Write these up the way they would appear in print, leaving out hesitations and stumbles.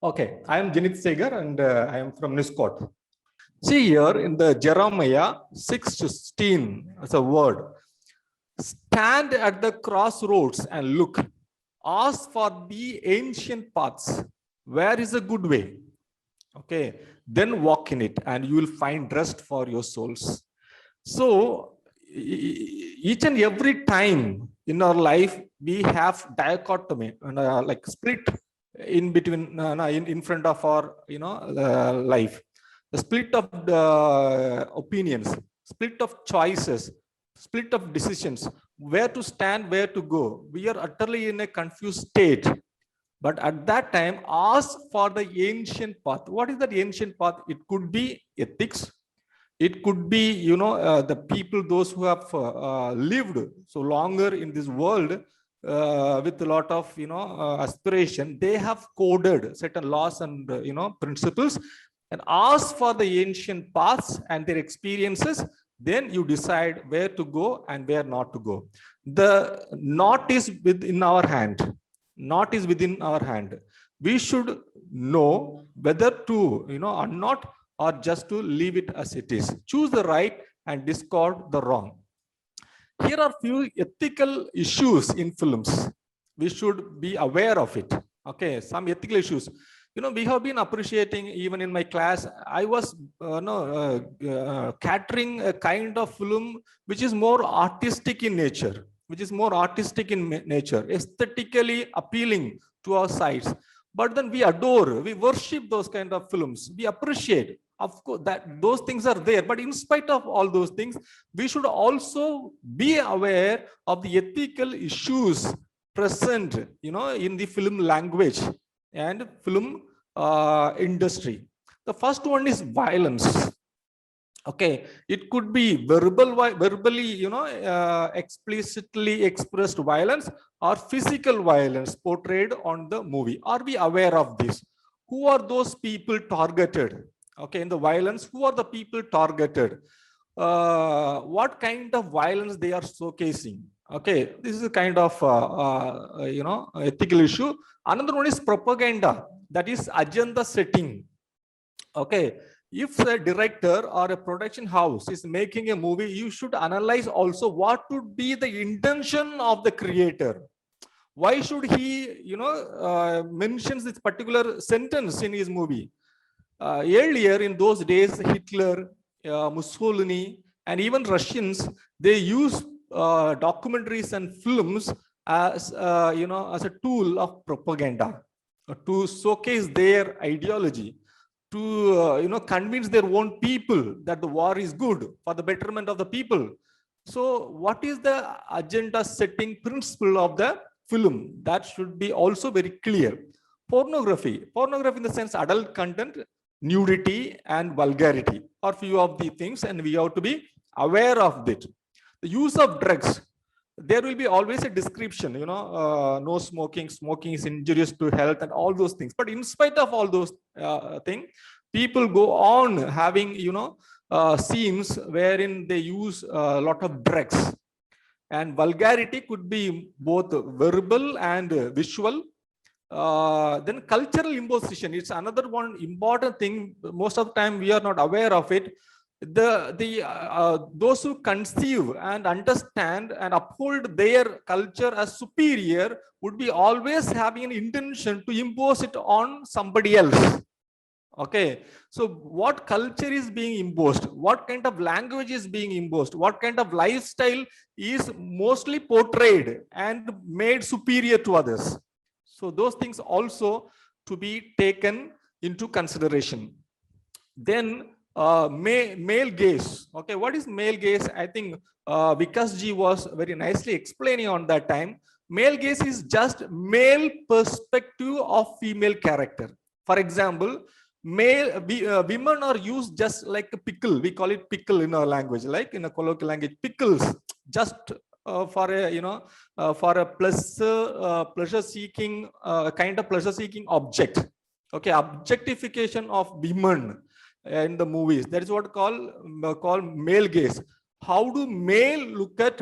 Okay, I am Janit Segar and I am from Niscot. See here in the Jeremiah 6:16 as a word. Stand at the crossroads and look. Ask for the ancient paths. Where is a good way? Okay, then walk in it and you will find rest for your souls. So each and every time in our life, we have dichotomy and like split in between in front of our life, the split of the opinions, split of choices, split of decisions, where to stand, where to go. We are utterly in a confused state. But at that time, ask for the ancient path. What is that ancient path? It could be ethics. It could be, the people, those who have lived so longer in this world with a lot of, aspiration. They have coded certain laws and, principles, and ask for the ancient paths and their experiences. Then you decide where to go and where not to go. The knot is within our hand. Knot is within our hand. We should know whether to, unknot or just to leave it as it is. Choose the right and discard the wrong. Here are few ethical issues in films. We should be aware of it. Okay, some ethical issues. We have been appreciating, even in my class, I was catering a kind of film which is more artistic in nature, aesthetically appealing to our sights. But then we adore, we worship those kind of films. We appreciate, of course, that those things are there. But in spite of all those things, we should also be aware of the ethical issues present, in the film language and film industry. The first one is violence. Okay, it could be verbally, explicitly expressed violence or physical violence portrayed on the movie. Are we aware of this? Who are those people targeted? Okay, in the violence, who are the people targeted? What kind of violence they are showcasing? Okay, this is a kind of, ethical issue. Another one is propaganda, that is agenda setting. Okay, if a director or a production house is making a movie, you should analyze also what would be the intention of the creator. Why should he, mentions this particular sentence in his movie? Earlier in those days, Hitler, Mussolini, and even Russians, they used documentaries and films as, as a tool of propaganda to showcase their ideology, to convince their own people that the war is good for the betterment of the people. So what is the agenda setting principle of the film? That should be also very clear. Pornography in the sense adult content, nudity and vulgarity are few of the things, and we have to be aware of it. The use of drugs, there will be always a description, no smoking, smoking is injurious to health and all those things. But in spite of all those things, people go on having, scenes wherein they use a lot of drugs. And vulgarity could be both verbal and visual. Then cultural imposition, it's another one important thing. Most of the time we are not aware of it. Those who conceive and understand and uphold their culture as superior would be always having an intention to impose it on somebody else. Okay, so what culture is being imposed, what kind of language is being imposed, what kind of lifestyle is mostly portrayed and made superior to others. So those things also to be taken into consideration. Then male gaze. Okay, what is male gaze? I think Vikas ji was very nicely explaining on that time. Male gaze is just male perspective of female character. For example, women are used just like a pickle. We call it pickle in our language, like in a colloquial language, pickles, just for a for a pleasure seeking kind of pleasure seeking object. Okay, objectification of women in the movies, that is what call male gaze. How do male look at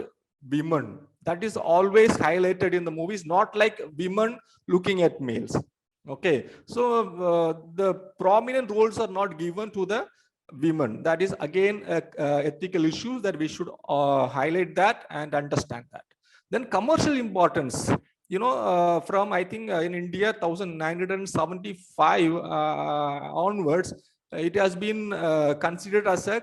women? That is always highlighted in the movies, not like women looking at males. Okay, so the prominent roles are not given to the women. That is again ethical issues that we should highlight that and understand that. Then commercial importance. From I think in India 1975 onwards, it has been considered as a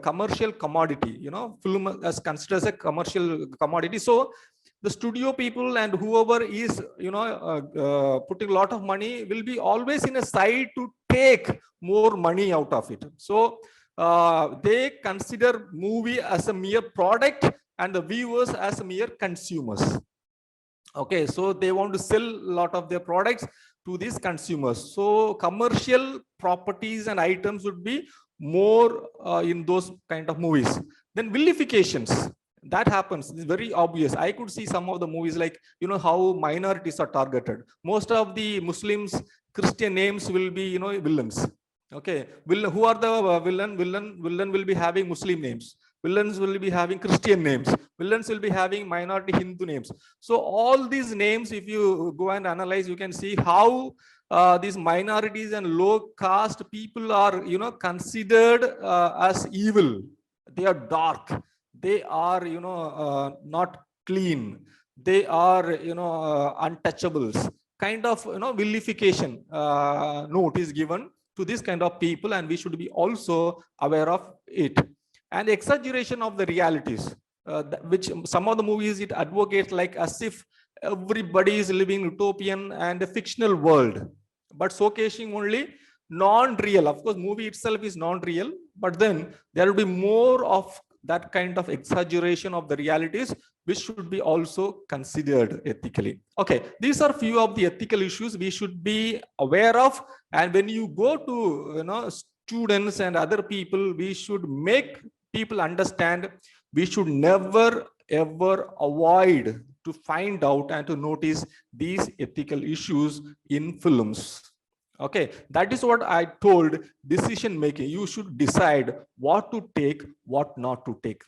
commercial commodity. Film as considered as a commercial commodity. So the studio people and whoever is putting a lot of money will be always in a side to take more money out of it. So they consider movie as a mere product and the viewers as mere consumers. Okay, so they want to sell a lot of their products to these consumers. So commercial properties and items would be more in those kind of movies. Then vilifications, that happens. It's very obvious. I could see some of the movies like, how minorities are targeted. Most of the Muslims, Christian names will be, villains. Okay, who are the villain? Villain will be having Muslim names. Villains will be having Christian names. Villains will be having minority Hindu names. So all these names, if you go and analyze, you can see how these minorities and low caste people are, considered as evil. They are dark. They are, not clean. They are, untouchables. Kind of, vilification note is given to this kind of people, and we should be also aware of it. And exaggeration of the realities, which some of the movies it advocates like as if everybody is living utopian and a fictional world, but showcasing only non-real. Of course, movie itself is non-real, but then there will be more of that kind of exaggeration of the realities, which should be also considered ethically. Okay, these are few of the ethical issues we should be aware of. And when you go to students and other people, we should make people understand we should never ever avoid to find out and to notice these ethical issues in films. Okay, that is what I told. Decision making, you should decide what to take, what not to take.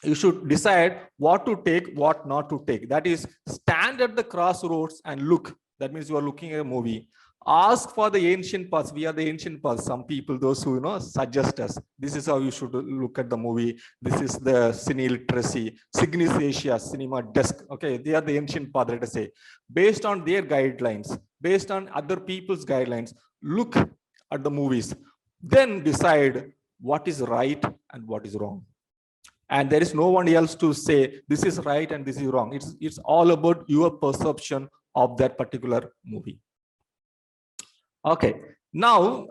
You should decide what to take, what not to take. That is, stand at the crossroads and look. That means you are looking at a movie. Ask for the ancient paths. We are the ancient paths. Some people, those who suggest us, this is how you should look at the movie. This is the cine literacy, Cygnus Asia cinema desk. Okay, they are the ancient path, let us say. Based on their guidelines, based on other people's guidelines, look at the movies. Then decide what is right and what is wrong. And there is no one else to say this is right and this is wrong. It's all about your perception of that particular movie. Okay, now,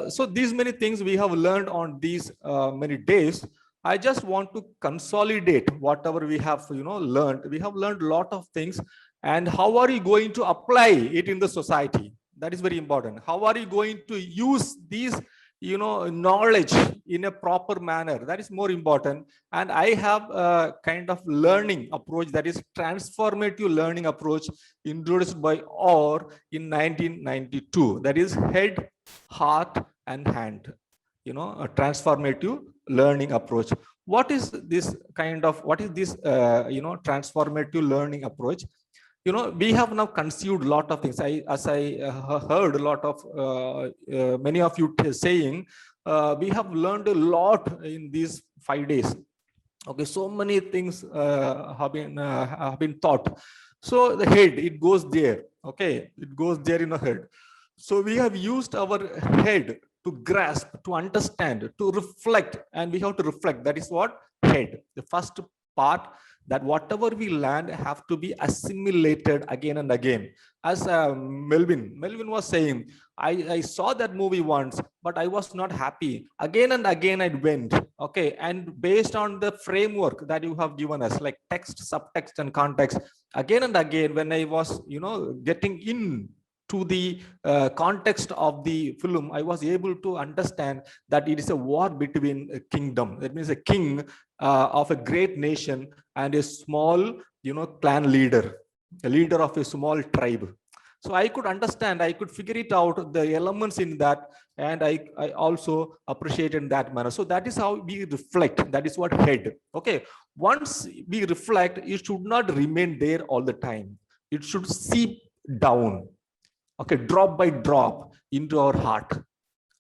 so these many things we have learned on these many days. I just want to consolidate whatever we have, learned. We have learned a lot of things, and how are you going to apply it in the society? That is very important. How are you going to use these knowledge in a proper manner? That is more important. And I have a kind of learning approach, that is transformative learning approach, introduced by Orr in 1992. That is head, heart and hand, a transformative learning approach. What is this transformative learning approach? We have now conceived a lot of things. As I heard a lot of many of you saying, we have learned a lot in these 5 days. Okay, so many things have been taught. So the head, it goes there. Okay, it goes there in the head. So we have used our head to grasp, to understand, to reflect, and we have to reflect. That is what head. The first part, that whatever we learn have to be assimilated again and again. As Melvin was saying, I saw that movie once, but I was not happy. Again and again I went. Okay, and based on the framework that you have given us, like text, subtext and context, again and again, when I was getting in to the context of the film, I was able to understand that it is a war between a kingdom. That means a king of a great nation and a small, clan leader, a leader of a small tribe. So I could understand, I could figure it out, the elements in that, and I also appreciate in that manner. So that is how we reflect. That is what head. Okay, once we reflect, it should not remain there all the time. It should seep down. okay, drop by drop into our heart.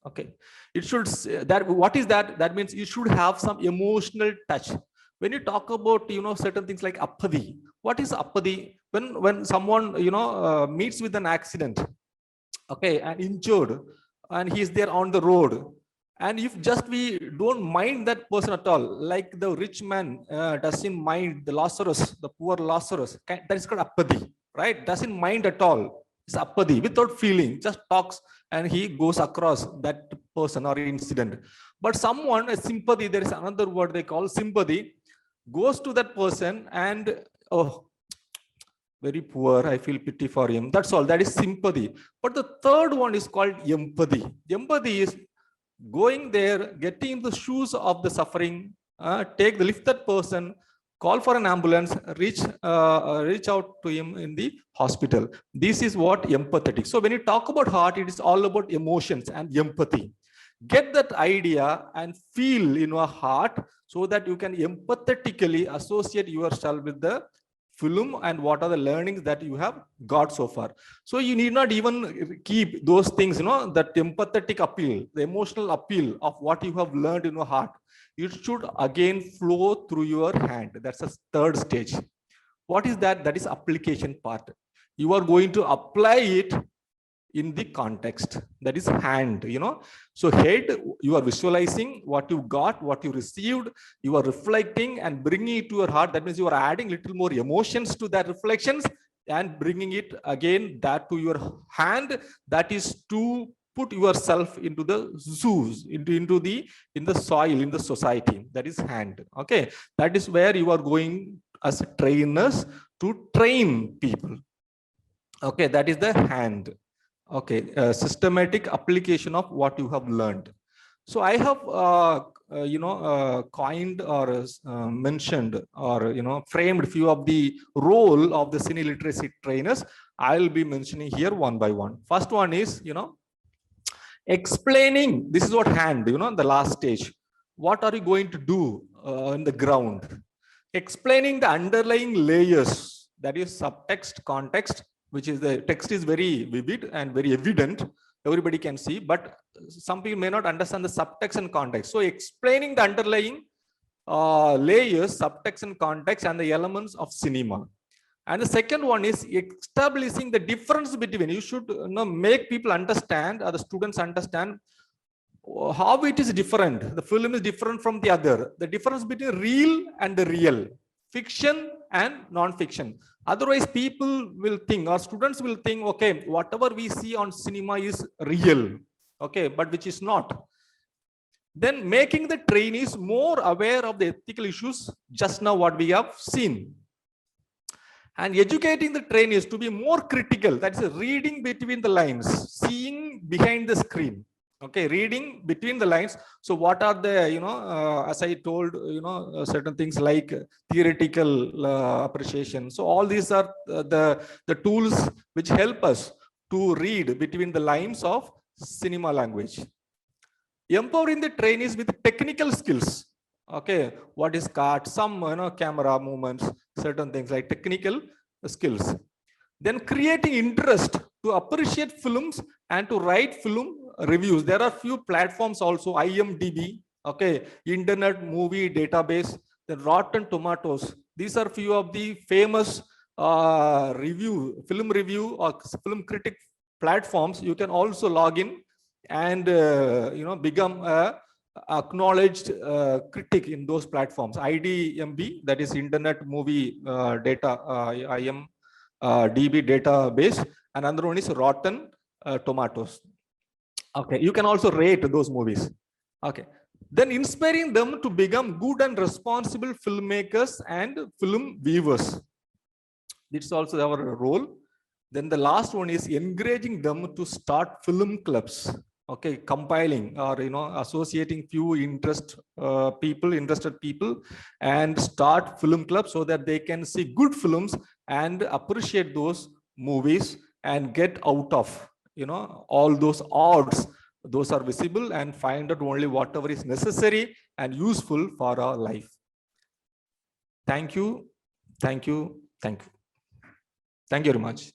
Okay, it should that what is that? That means you should have some emotional touch. When you talk about certain things like apathy, what is apathy? When someone meets with an accident, okay, and injured, and he's there on the road, and if just we don't mind that person at all, like the rich man doesn't mind the Lazarus, the poor Lazarus, that is called apathy, right? Doesn't mind at all. It's apathy, without feeling, just talks and he goes across that person or incident. But someone, a sympathy, there is another word they call sympathy, goes to that person and, oh, very poor, I feel pity for him. That's all. That is sympathy. But the third one is called empathy. Empathy is going there, getting in the shoes of the suffering, lift that person, call for an ambulance, reach out to him in the hospital. This is what empathetic. So when you talk about heart, it is all about emotions and empathy. Get that idea and feel in your heart so that you can empathetically associate yourself with the film and what are the learnings that you have got so far. So you need not even keep those things, that empathetic appeal, the emotional appeal of what you have learned in your heart. It should again flow through your hand. That's the third stage. What is that? That is application part. You are going to apply it in the context, that is hand. So head, you are visualizing what you got, what you received, you are reflecting and bringing it to your heart. That means you are adding little more emotions to that reflections and bringing it again that to your hand. That is to put yourself into the zoos, into the soil, in the society. That is hand. Okay, that is where you are going as trainers to train people. Okay, that is the hand. Okay, systematic application of what you have learned. So I have coined or mentioned or framed few of the role of the cine literacy trainers. I'll be mentioning here one by one. First one is explaining. This is what hand, the last stage. What are you going to do in the ground? Explaining the underlying layers, that is subtext, context, which is the text is very vivid and very evident. Everybody can see, but some people may not understand the subtext and context. So explaining the underlying layers, subtext and context, and the elements of cinema. And the second one is establishing the difference between. You should make people understand, or the students understand, how it is different. The film is different from the other. The difference between real and the real, fiction and non-fiction. Otherwise, people will think, or students will think, okay, whatever we see on cinema is real, okay, but which is not. Then making the trainees more aware of the ethical issues, just now what we have seen. And educating the trainees to be more critical, that is reading between the lines, seeing behind the screen. Okay, reading between the lines. So what are the, as I told, certain things like theoretical appreciation. So all these are the tools which help us to read between the lines of cinema language. Empowering the trainees with technical skills. Okay, what is cut, some camera movements, certain things like technical skills. Then creating interest to appreciate films and to write film reviews. There are few platforms also, IMDb, okay, Internet Movie Database, the Rotten Tomatoes. These are few of the famous film review or film critic platforms. You can also log in and become a acknowledged critic in those platforms. IDMB, that is Internet Movie Data, IMDb database, and another one is Rotten Tomatoes. Okay, you can also rate those movies. Okay, then inspiring them to become good and responsible filmmakers and film viewers. This is also our role. Then the last one is encouraging them to start film clubs. Okay, compiling or associating few interested people and start film clubs so that they can see good films and appreciate those movies and get out of all those odds. Those are visible and find out only whatever is necessary and useful for our life. Thank you. Thank you. Thank you. Thank you very much.